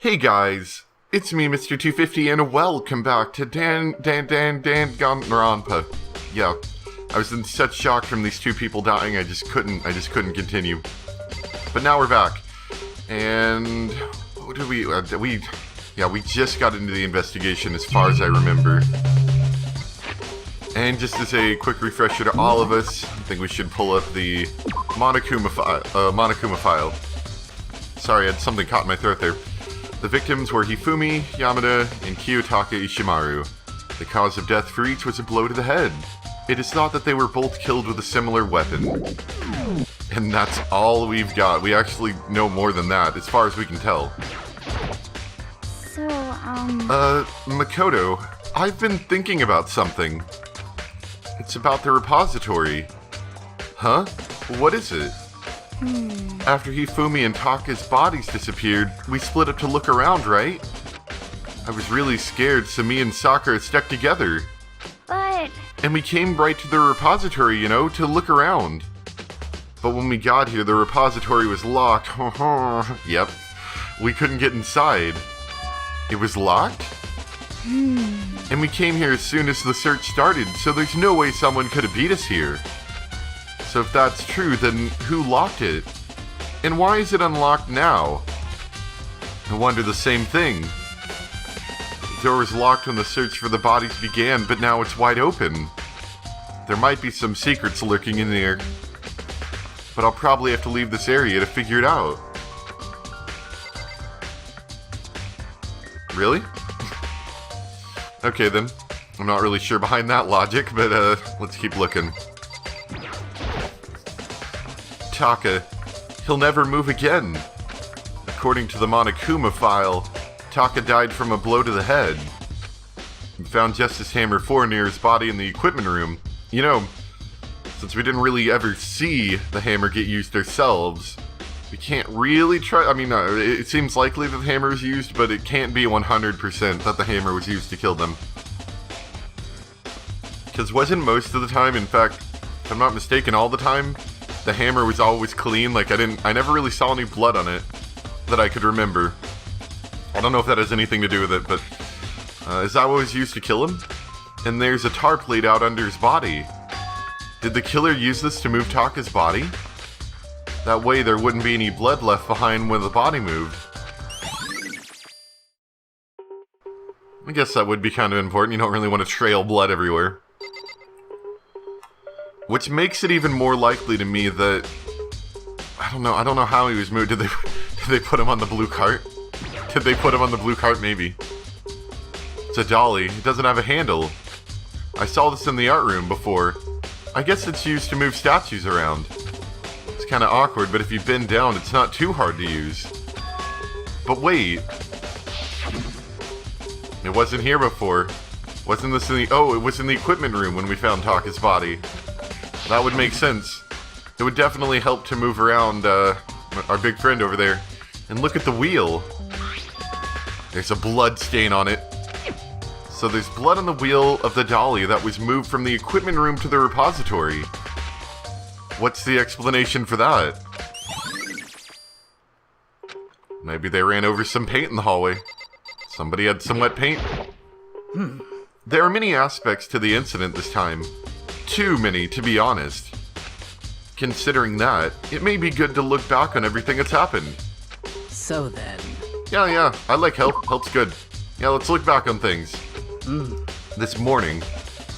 Hey guys, it's me, Mr. 250, and welcome back to Danganronpa. Yeah, I was in such shock from these two people dying, I just couldn't continue. But now we're back, and what did we just got into the investigation as far as I remember. And just as a quick refresher to all of us, I think we should pull up the Monokuma file. Sorry, I had something caught in my throat there. The victims were Hifumi, Yamada, and Kiyotaka Ishimaru. The cause of death for each was a blow to the head. It is thought that they were both killed with a similar weapon. And that's all we've got. We actually know more than that, as far as we can tell. So, Makoto, I've been thinking about something. It's about the repository. Huh? What is it? After Hifumi and Taka's bodies disappeared, we split up to look around, right? I was really scared, so me and Sakura stuck together. But... And we came right to the repository, to look around. But when we got here, the repository was locked. Yep. We couldn't get inside. It was locked? And we came here as soon as the search started, so there's no way someone could have beat us here. So if that's true, then who locked it? And why is it unlocked now? I wonder the same thing. The door was locked when the search for the bodies began, but now it's wide open. There might be some secrets lurking in there. But I'll probably have to leave this area to figure it out. Really? Okay then. I'm not really sure behind that logic, but let's keep looking. Taka. He'll never move again. According to the Monokuma file, Taka died from a blow to the head. We found Justice Hammer 4 near his body in the equipment room. Since we didn't really ever see the hammer get used ourselves, we can't really try... it seems likely that the hammer was used, but it can't be 100% that the hammer was used to kill them. Because wasn't most of the time, in fact, if I'm not mistaken, all the time, the hammer was always clean. Like, I never really saw any blood on it that I could remember. I don't know if that has anything to do with it, but is that what was used to kill him? And there's a tarp laid out under his body. Did the killer use this to move Taka's body? That way there wouldn't be any blood left behind when the body moved. I guess that would be kind of important. You don't really want to trail blood everywhere. Which makes it even more likely to me that... I don't know how he was moved. Did they put him on the blue cart? Did they put him on the blue cart? Maybe. It's a dolly. It doesn't have a handle. I saw this in the art room before. I guess it's used to move statues around. It's kind of awkward, but if you bend down, it's not too hard to use. But wait. It wasn't here before. Wasn't this in the... Oh, it was in the equipment room when we found Taka's body. That would make sense. It would definitely help to move around our big friend over there. And look at the wheel. There's a blood stain on it. So there's blood on the wheel of the dolly that was moved from the equipment room to the repository. What's the explanation for that? Maybe they ran over some paint in the hallway. Somebody had some wet paint. There are many aspects to the incident this time. Too many, to be honest. Considering that, it may be good to look back on everything that's happened. So then... Yeah, I like help. Help's good. Yeah, let's look back on things. This morning,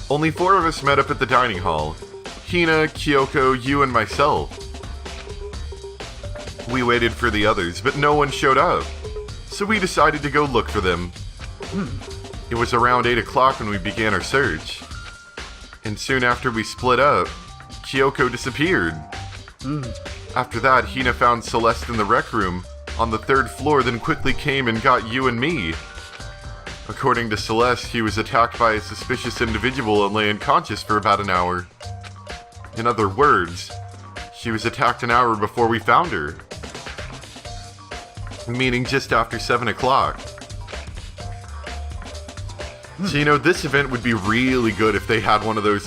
only 4 of us met up at the dining hall. Hina, Kyoko, you, and myself. We waited for the others, but no one showed up. So we decided to go look for them. It was around 8 o'clock when we began our search. And soon after we split up, Kyoko disappeared. After that, Hina found Celeste in the rec room on the 3rd floor, then quickly came and got you and me. According to Celeste, he was attacked by a suspicious individual and lay unconscious for about an hour. In other words, she was attacked an hour before we found her. Meaning just after 7 o'clock. So, this event would be really good if they had one of those,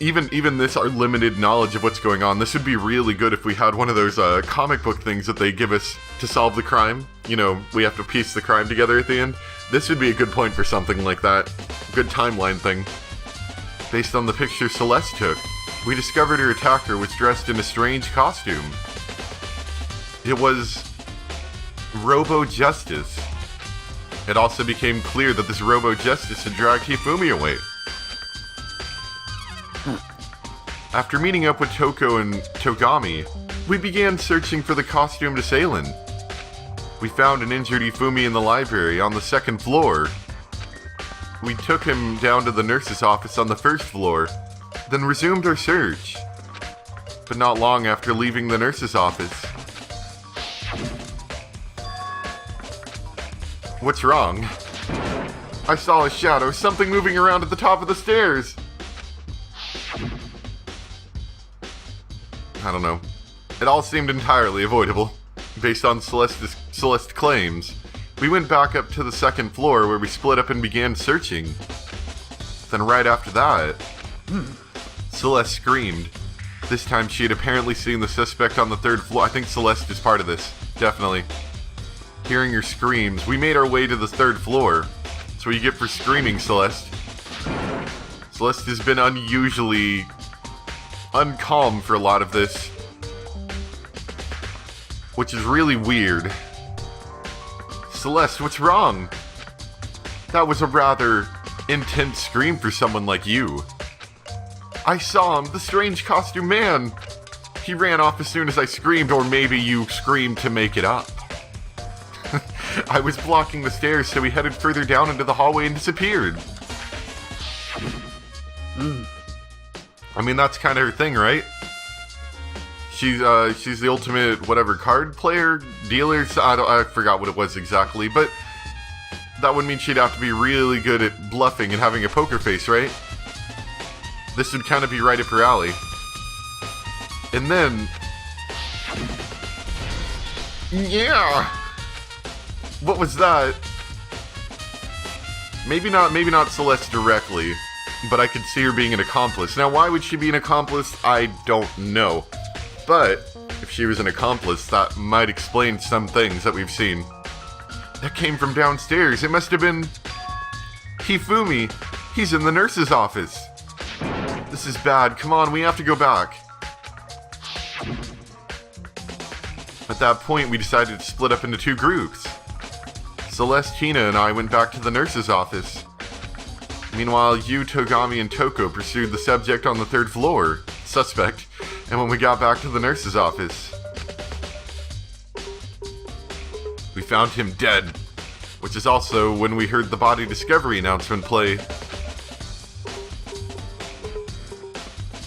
even this, our limited knowledge of what's going on, this would be really good if we had one of those comic book things that they give us to solve the crime. You know, we have to piece the crime together at the end. This would be a good point for something like that. Good timeline thing. Based on the picture Celeste took, we discovered her attacker was dressed in a strange costume. It was Robo-Justice. It also became clear that this Robo-Justice had dragged Hifumi away. After meeting up with Toko and Togami, we began searching for the costumed assailant. We found an injured Hifumi in the library on the second floor. We took him down to the nurse's office on the first floor, then resumed our search. But not long after leaving the nurse's office. What's wrong? I saw a shadow, something moving around at the top of the stairs. I don't know. It all seemed entirely avoidable, based on Celeste claims. We went back up to the second floor where we split up and began searching. Then right after that, Celeste screamed. This time she had apparently seen the suspect on the third floor. I think Celeste is part of this, definitely. Hearing her screams, we made our way to the third floor. That's what you get for screaming, Celeste. Celeste has been unusually uncalm for a lot of this, which is really weird. Celeste, what's wrong? That was a rather intense scream for someone like you. I saw him, the strange costume man. He ran off as soon as I screamed, or maybe you screamed to make it up. I was blocking the stairs, so he headed further down into the hallway and disappeared. I mean, that's kind of her thing, right? She's the ultimate, whatever, card player, dealer, I forgot what it was exactly, but that would mean she'd have to be really good at bluffing and having a poker face, right? This would kind of be right up her alley. And then... yeah! What was that? Maybe not Celeste directly, but I could see her being an accomplice. Now, why would she be an accomplice? I don't know. But if she was an accomplice, that might explain some things that we've seen. That came from downstairs. It must have been Hifumi. He's in the nurse's office. This is bad. Come on, we have to go back. At that point, we decided to split up into two groups. Celeste, Hina, and I went back to the nurse's office. Meanwhile, you, Togami, and Toko pursued the subject on the third floor. Suspect. And when we got back to the nurse's office, we found him dead. Which is also when we heard the body discovery announcement play.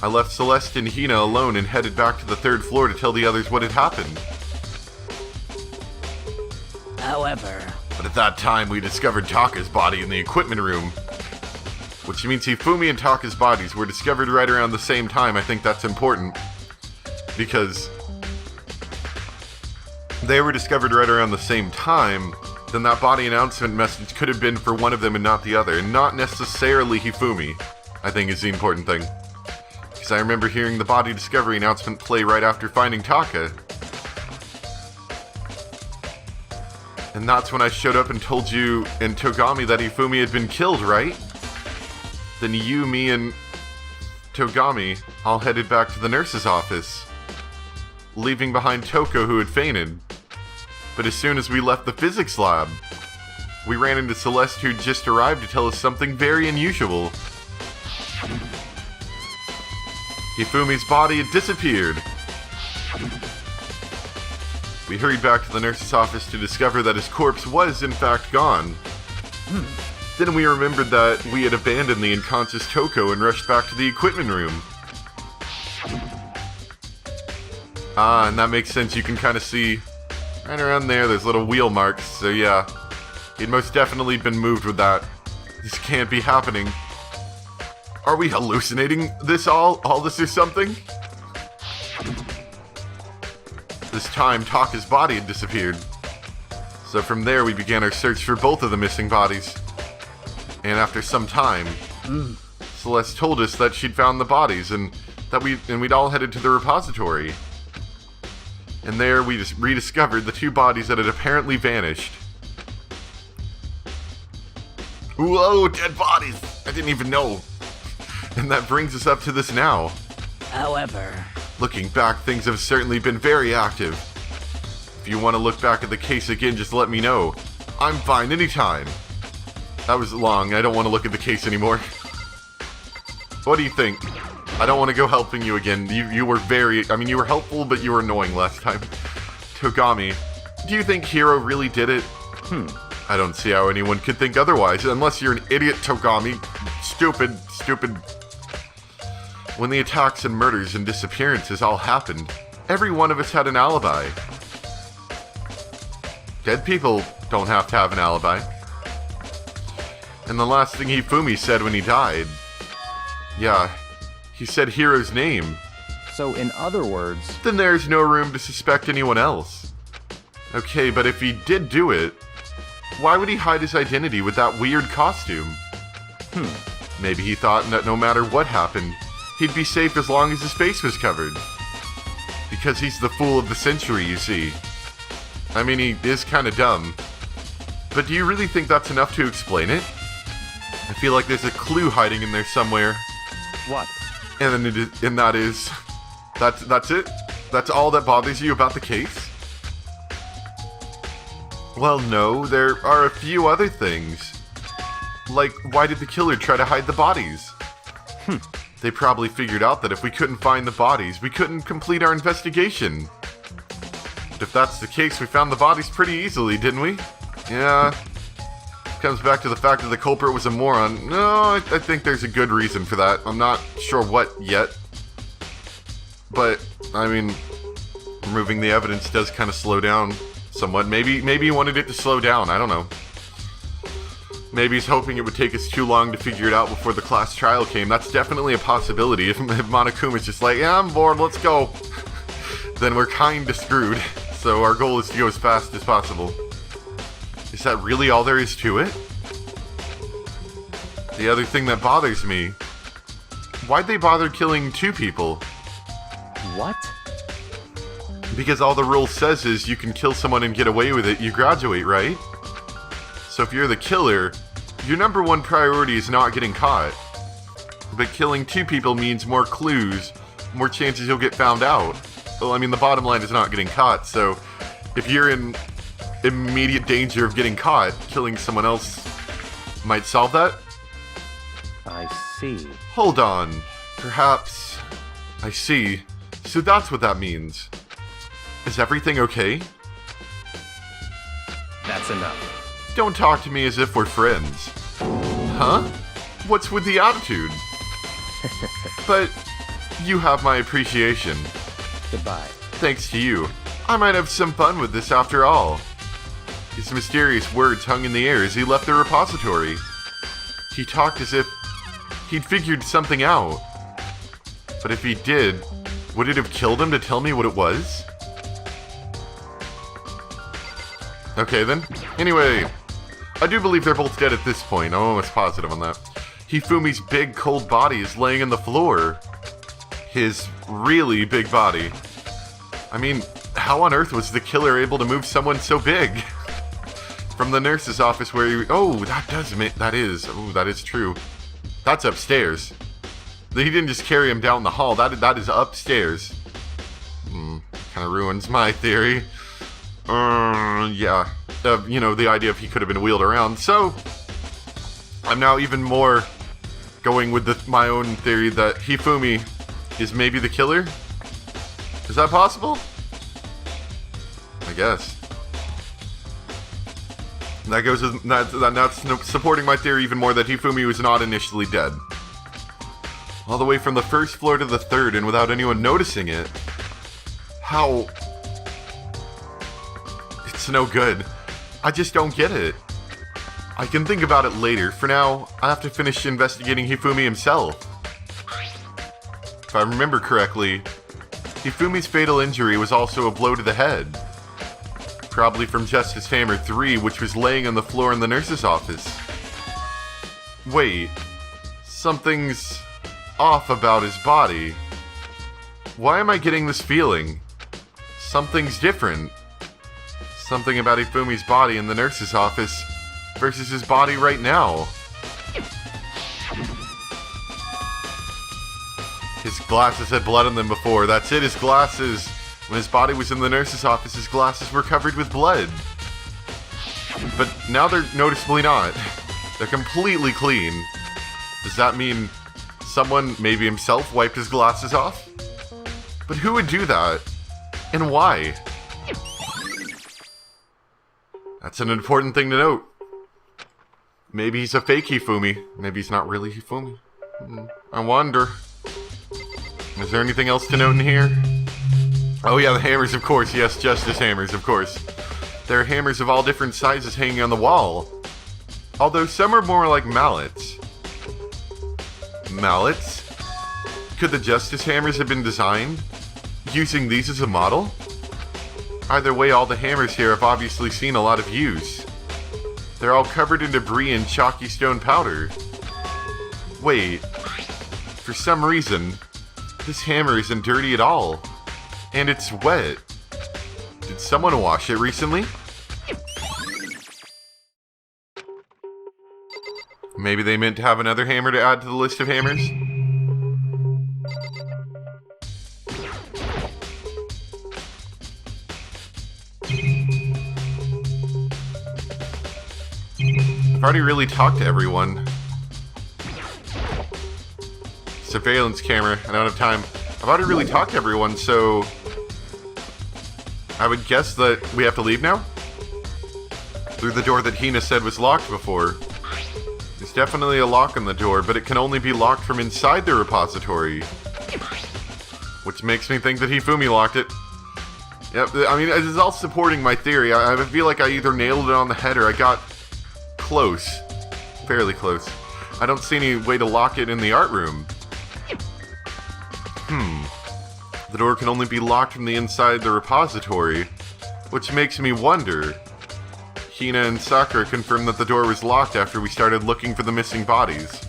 I left Celeste and Hina alone and headed back to the third floor to tell the others what had happened. However... But at that time, we discovered Taka's body in the equipment room. Which means Hifumi and Taka's bodies were discovered right around the same time. I think that's important. Because they were discovered right around the same time, then that body announcement message could have been for one of them and not the other. And not necessarily Hifumi, I think is the important thing. Because I remember hearing the body discovery announcement play right after finding Taka. And that's when I showed up and told you and Togami that Hifumi had been killed, right? Then you, me, and Togami all headed back to the nurse's office, leaving behind Toko, who had fainted. But as soon as we left the physics lab, we ran into Celeste, who'd just arrived to tell us something very unusual. Hifumi's body had disappeared. We hurried back to the nurse's office to discover that his corpse was, in fact, gone. Then we remembered that we had abandoned the unconscious Toko and rushed back to the equipment room. Ah, and that makes sense. You can kind of see right around there's little wheel marks. So yeah, he'd most definitely been moved with that. This can't be happening. Are we hallucinating this all this or something? This time, Taka's body had disappeared. So from there, we began our search for both of the missing bodies. And after some time, Celeste told us that she'd found the bodies and we'd all headed to the repository. And there we just rediscovered the two bodies that had apparently vanished. Whoa, dead bodies! I didn't even know. And that brings us up to this now. However, looking back, things have certainly been very active. If you want to look back at the case again, just let me know. I'm fine anytime. That was long. I don't want to look at the case anymore. What do you think? I don't want to go helping you again. You were you were helpful, but you were annoying last time. Togami, do you think Hiro really did it? I don't see how anyone could think otherwise, unless you're an idiot, Togami. Stupid. When the attacks and murders and disappearances all happened, every one of us had an alibi. Dead people don't have to have an alibi. And the last thing Hifumi said when he died... Yeah, he said Hiro's name. so in other words, Then there's no room to suspect anyone else. Okay, but if he did do it, why would he hide his identity with that weird costume? Maybe he thought that no matter what happened, he'd be safe as long as his face was covered. Because he's the fool of the century, you see. I mean, he is kind of dumb. But do you really think that's enough to explain it? I feel like there's a clue hiding in there somewhere. what? And then that's it? That's all that bothers you about the case? Well, no, there are a few other things. Like, why did the killer try to hide the bodies? They probably figured out that if we couldn't find the bodies, we couldn't complete our investigation. But if that's the case, we found the bodies pretty easily, didn't we? Yeah. Comes back to the fact that the culprit was a moron. No, I think there's a good reason for that. I'm not sure what yet. But, I mean, removing the evidence does kind of slow down somewhat. Maybe he wanted it to slow down. I don't know. Maybe he's hoping it would take us too long to figure it out before the class trial came. That's definitely a possibility. If Monokuma's just like, yeah, I'm bored, let's go, then we're kinda screwed. So our goal is to go as fast as possible. Is that really all there is to it? The other thing that bothers me, why'd they bother killing two people? What? Because all the rule says is you can kill someone and get away with it, you graduate, right? So if you're the killer, your number one priority is not getting caught. But killing two people means more clues, more chances you'll get found out. Well, I mean, the bottom line is not getting caught, so if you're in immediate danger of getting caught, killing someone else might solve that? I see. Hold on. Perhaps... I see. So that's what that means. Is everything okay? That's enough. Don't talk to me as if we're friends. Huh? What's with the attitude? But you have my appreciation. Goodbye. Thanks to you, I might have some fun with this after all. His mysterious words hung in the air as he left the repository. He talked as if he'd figured something out. But if he did, would it have killed him to tell me what it was? Okay then. Anyway, I do believe they're both dead at this point. I'm almost positive on that. Hifumi's big, cold body is laying on the floor. His really big body. I mean, how on earth was the killer able to move someone so big? From the nurse's office where he... Oh, that is true. That's upstairs. He didn't just carry him down the hall. That is upstairs. Kind of ruins my theory. Yeah. The idea of he could have been wheeled around. So, I'm now even more going with my own theory that Hifumi is maybe the killer. Is that possible? I guess. That goes with, that's supporting my theory even more that Hifumi was not initially dead. All the way from the first floor to the third and without anyone noticing it. How... It's no good. I just don't get it. I can think about it later. For now, I have to finish investigating Hifumi himself. If I remember correctly, Hifumi's fatal injury was also a blow to the head. Probably from Justice Hammer 3, which was laying on the floor in the nurse's office. Wait. Something's off about his body. Why am I getting this feeling? Something's different. Something about Ifumi's body in the nurse's office versus his body right now. His glasses had blood on them before. That's it, his glasses. When his body was in the nurse's office, his glasses were covered with blood. But now they're noticeably not. They're completely clean. Does that mean someone, maybe himself, wiped his glasses off? But who would do that? And why? That's an important thing to note. Maybe he's a fake Hifumi. Maybe he's not really Hifumi. I wonder. Is there anything else to note in here? Oh yeah, the hammers, of course. Yes, justice hammers, of course. There are hammers of all different sizes hanging on the wall. Although some are more like mallets. Mallets? Could the justice hammers have been designed using these as a model? Either way, all the hammers here have obviously seen a lot of use. They're all covered in debris and chalky stone powder. Wait, for some reason, this hammer isn't dirty at all. And it's wet. Did someone wash it recently? Maybe they meant to have another hammer to add to the list of hammers? I've already really talked to everyone. Surveillance camera, I don't have time. I've already really talked to everyone, so I would guess that we have to leave now? Through the door that Hina said was locked before. There's definitely a lock on the door, but it can only be locked from inside the repository. Which makes me think that Hifumi locked it. Yep, I mean, this is all supporting my theory. I feel like I either nailed it on the head or I got close. Fairly close. I don't see any way to lock it in the art room. The door can only be locked from the inside the repository, which makes me wonder. Hina and Sakura confirmed that the door was locked after we started looking for the missing bodies.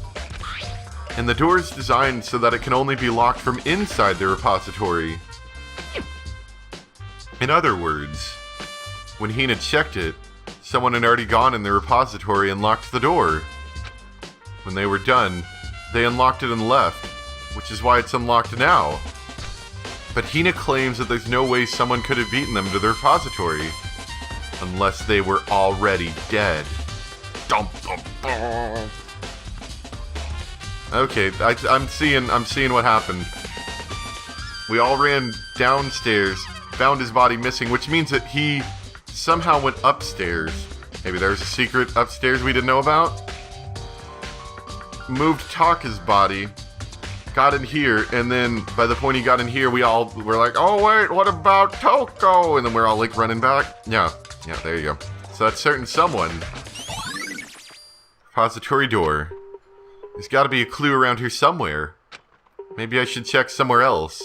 And the door is designed so that it can only be locked from inside the repository. In other words, when Hina checked it, someone had already gone in the repository and locked the door. When they were done, they unlocked it and left, which is why it's unlocked now. But Hina claims that there's no way someone could have beaten them to the repository. Unless they were already dead. Dum, dum, dum. Okay, I'm seeing what happened. We all ran downstairs, found his body missing, which means that he somehow went upstairs. Maybe there's a secret upstairs we didn't know about? Moved Taka's body, got in here, and then by the point he got in here, we all were like, oh wait, what about Toko? And then we're all like running back. Yeah, there you go. So that's certain someone. Repository door. There's gotta be a clue around here somewhere. Maybe I should check somewhere else.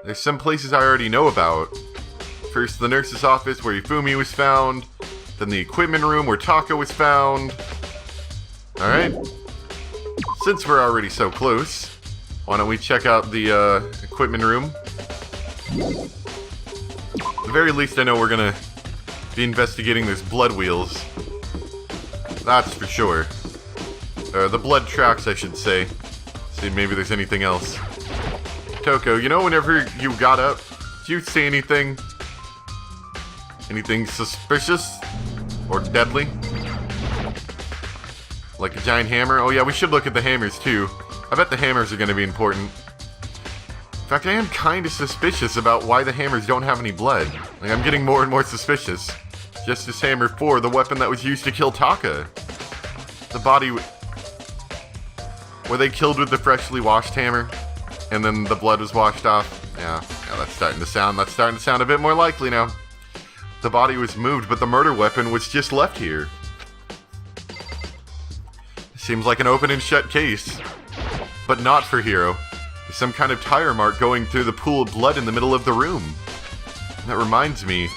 There's some places I already know about. First, the nurse's office where Ifumi was found. Then the equipment room where Taka was found. Alright. Since we're already so close, why don't we check out the equipment room? At the very least, I know we're gonna be investigating those blood wheels. That's for sure. The blood tracks, I should say. See, maybe there's anything else. Toko, you know whenever you got up, did you see anything? Anything suspicious? Or deadly? Like a giant hammer? Oh yeah, we should look at the hammers too. I bet the hammers are going to be important. In fact, I am kind of suspicious about why the hammers don't have any blood. Like, I'm getting more and more suspicious. Justice Hammer 4, the weapon that was used to kill Taka. The body... Were they killed with the freshly washed hammer? And then the blood was washed off? Yeah, that's starting to sound a bit more likely now. The body was moved, but the murder weapon was just left here. Seems like an open and shut case. But not for Hiro. There's some kind of tire mark going through the pool of blood in the middle of the room. And that reminds me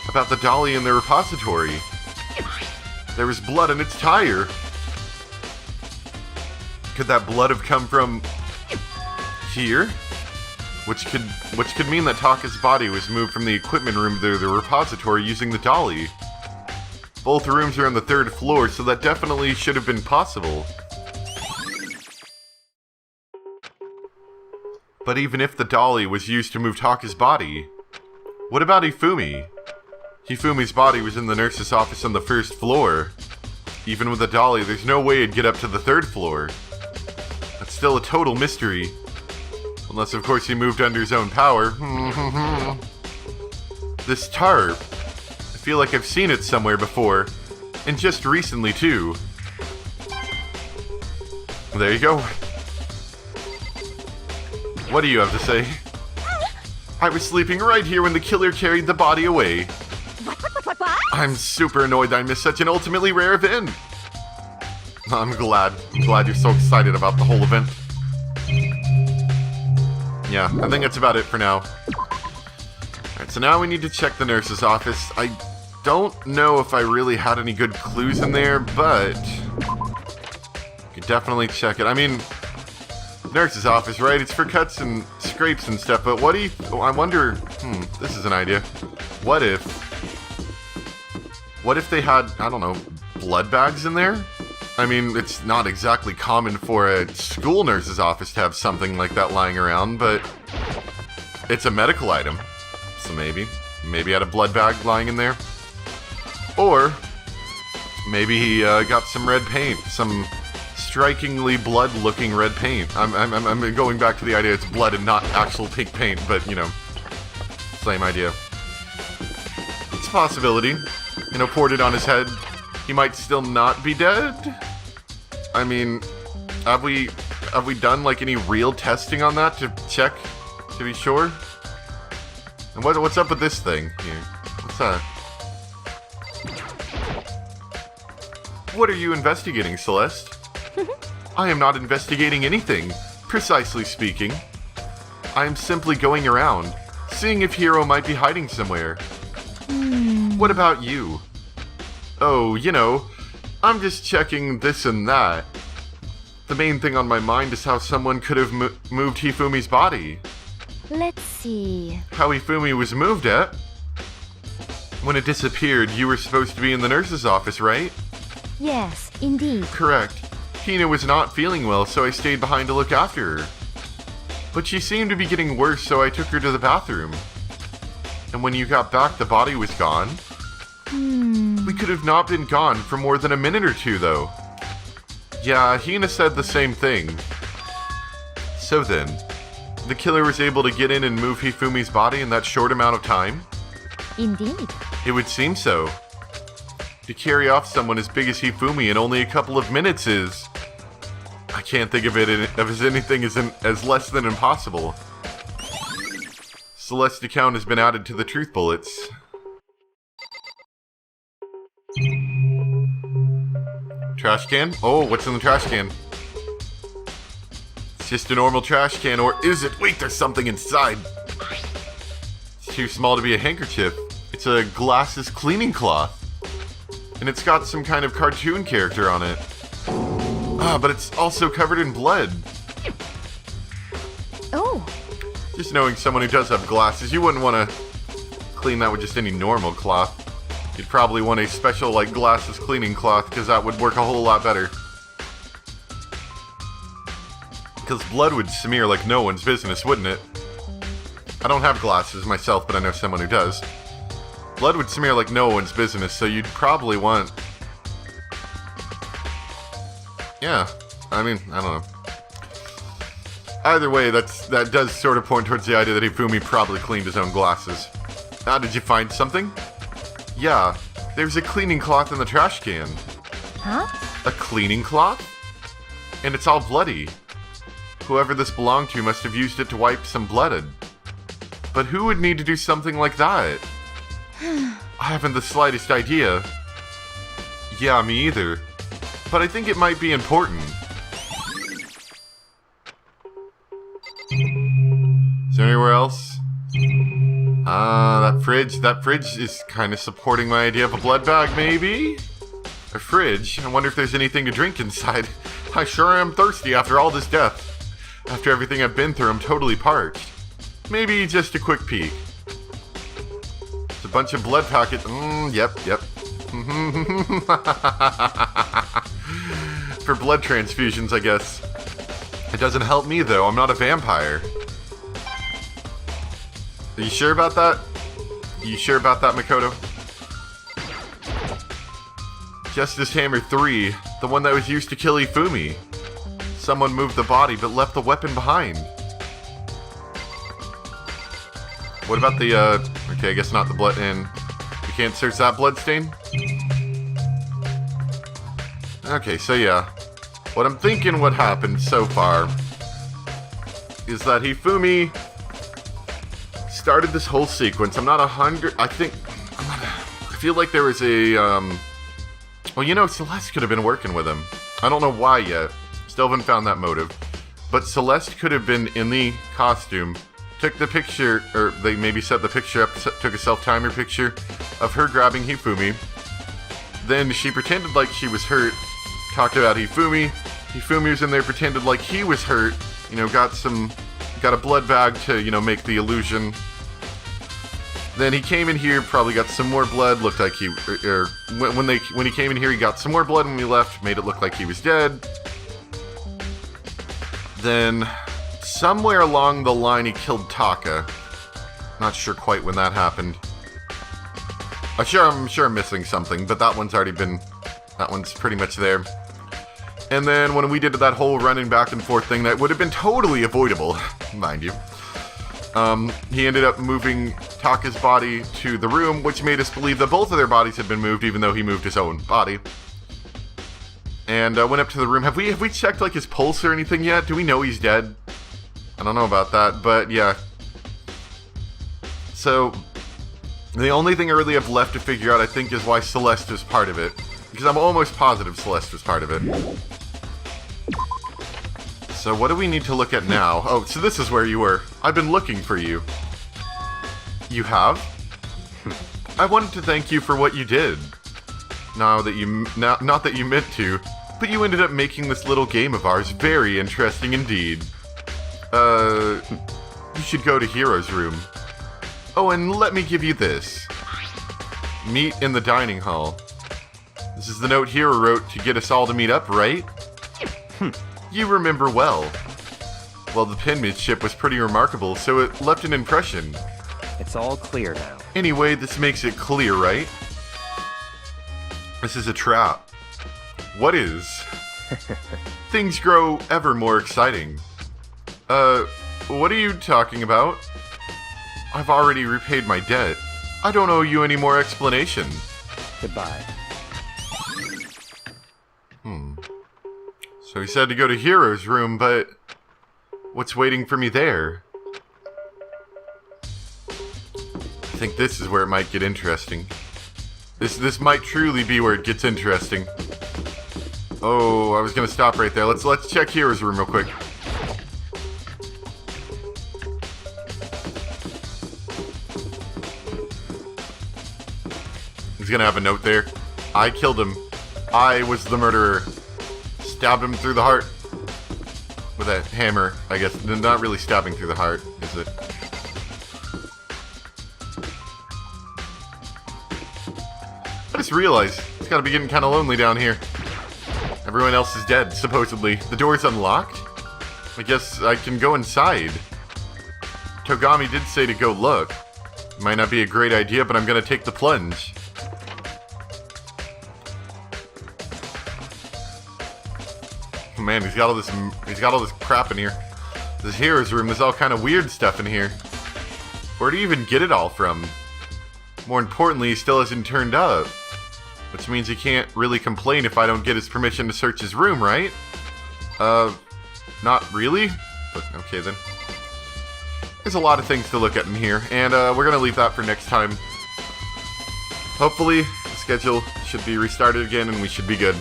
about the dolly in the repository. There was blood on its tire. Could that blood have come from here? which could mean that Taka's body was moved from the equipment room to the repository using the dolly. Both rooms are on the 3rd floor, so that definitely should have been possible. But even if the dolly was used to move Taka's body, what about Hifumi? Hifumi's body was in the nurse's office on the 1st floor. Even with the dolly, there's no way it'd get up to the 3rd floor. That's still a total mystery. Unless, of course, he moved under his own power. This tarp. I feel like I've seen it somewhere before. And just recently, too. There you go. What do you have to say? I was sleeping right here when the killer carried the body away. I'm super annoyed that I missed such an ultimately rare event. I'm glad you're so excited about the whole event. Yeah, I think that's about it for now. Alright, so now we need to check the nurse's office. I don't know if I really had any good clues in there, but we could definitely check it. I mean, nurse's office, right? It's for cuts and scrapes and stuff, but what do you... Oh, I wonder... this is an idea. What if they had, I don't know, blood bags in there? I mean, it's not exactly common for a school nurse's office to have something like that lying around, but it's a medical item. So maybe he had a blood bag lying in there. Or maybe he got some red paint, some strikingly blood-looking red paint. I'm going back to the idea it's blood and not actual pink paint, but, you know, same idea. It's a possibility. You know, poured it on his head. He might still not be dead? I mean, have we done, like, any real testing on that to check, to be sure? And what's up with this thing here? What's that? What are you investigating, Celeste? I am not investigating anything, precisely speaking. I am simply going around, seeing if Hiro might be hiding somewhere. What about you? Oh, you know, I'm just checking this and that. The main thing on my mind is how someone could have moved Hifumi's body. Let's see. How Hifumi was moved at. When it disappeared, you were supposed to be in the nurse's office, right? Yes, indeed. Correct. Hina was not feeling well, so I stayed behind to look after her. But she seemed to be getting worse, so I took her to the bathroom. And when you got back, the body was gone. We could have not been gone for more than a minute or two, though. Yeah, Hina said the same thing. So then, the killer was able to get in and move Hifumi's body in that short amount of time? Indeed. It would seem so. To carry off someone as big as Hifumi in only a couple of minutes is... I can't think of it as anything as less than impossible. Celeste's account has been added to the truth bullets. Trash can? Oh, what's in the trash can? It's just a normal trash can, or is it? Wait, there's something inside. It's too small to be a handkerchief. It's a glasses cleaning cloth. And it's got some kind of cartoon character on it. Ah, but it's also covered in blood. Oh. Just knowing someone who does have glasses, you wouldn't want to clean that with just any normal cloth. You'd probably want a special, like, glasses cleaning cloth, because that would work a whole lot better. Because blood would smear like no one's business, wouldn't it? I don't have glasses myself, but I know someone who does. Blood would smear like no one's business, so you'd probably want... Yeah, I mean, I don't know. Either way, that does sort of point towards the idea that Hifumi probably cleaned his own glasses. Ah, did you find something? Yeah, there's a cleaning cloth in the trash can. Huh? A cleaning cloth? And it's all bloody. Whoever this belonged to must have used it to wipe some blood. But who would need to do something like that? I haven't the slightest idea. Yeah, me either. But I think it might be important. Is there anywhere else? That fridge is kind of supporting my idea of a blood bag, maybe? A fridge? I wonder if there's anything to drink inside. I sure am thirsty after all this death. After everything I've been through, I'm totally parched. maybe just a quick peek. It's a bunch of blood packets. Yep. For blood transfusions, I guess. It doesn't help me, though. I'm not a vampire. Are you sure about that? You sure about that, Makoto? Justice Hammer 3, the one that was used to kill Ifumi. Someone moved the body but left the weapon behind. What about the, okay, I guess not the blood, and you can't search that blood stain? Okay, so yeah. What I'm thinking what happened so far is that Hifumi started this whole sequence. I'm not 100, I feel like there was a, well, you know, Celeste could have been working with him. I don't know why yet. Still haven't found that motive. But Celeste could have been in the costume, took the picture, or they maybe set the picture up, took a self-timer picture of her grabbing Hifumi. Then she pretended like she was hurt, talked about Hifumi. Hifumi was in there, pretended like he was hurt, you know, got a blood bag to, you know, make the illusion. Then he came in here, probably got some more blood, looked like when he came in here, he got some more blood when we left, made it look like he was dead. Then, somewhere along the line, he killed Taka. Not sure quite when that happened. I'm sure I'm missing something, but that one's pretty much there. And then when we did that whole running back and forth thing, that would have been totally avoidable, mind you. He ended up moving Taka's body to the room, which made us believe that both of their bodies had been moved, even though he moved his own body. And went up to the room. Have we checked like his pulse or anything yet? Do we know he's dead? I don't know about that, but yeah. So the only thing I really have left to figure out, I think, is why Celeste is part of it. Because I'm almost positive Celeste was part of it. So what do we need to look at now? Oh, so this is where you were. I've been looking for you. You have? I wanted to thank you for what you did. Not that you meant to, but you ended up making this little game of ours very interesting indeed. You should go to Hero's room. Oh, and let me give you this. Meet in the dining hall. This is the note Hero wrote to get us all to meet up, right? You remember well. Well, the penmanship was pretty remarkable, so it left an impression. It's all clear now. Anyway, this makes it clear, right? This is a trap. What is? Things grow ever more exciting. What are you talking about? I've already repaid my debt. I don't owe you any more explanation. Goodbye. So he said to go to Hero's room, but what's waiting for me there? I think this is where it might get interesting. This might truly be where it gets interesting. Oh, I was gonna stop right there. Let's check Hero's room real quick. He's gonna have a note there. I killed him. I was the murderer. Stabbed him through the heart. With a hammer, I guess. Not really stabbing through the heart, is it? I just realized it's gotta be getting kinda lonely down here. Everyone else is dead, supposedly. The door's unlocked? I guess I can go inside. Togami did say to go look. Might not be a great idea, but I'm gonna take the plunge. Oh man, he's got all this crap in here. This Hero's room, there's all kind of weird stuff in here. Where do you even get it all from? More importantly, he still hasn't turned up. Which means he can't really complain if I don't get his permission to search his room, right? Not really? But okay then. There's a lot of things to look at in here, and we're gonna leave that for next time. Hopefully, the schedule should be restarted again and we should be good.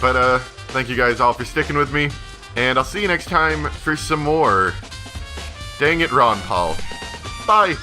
But thank you guys all for sticking with me, and I'll see you next time for some more Dang It Ron Paul. Bye!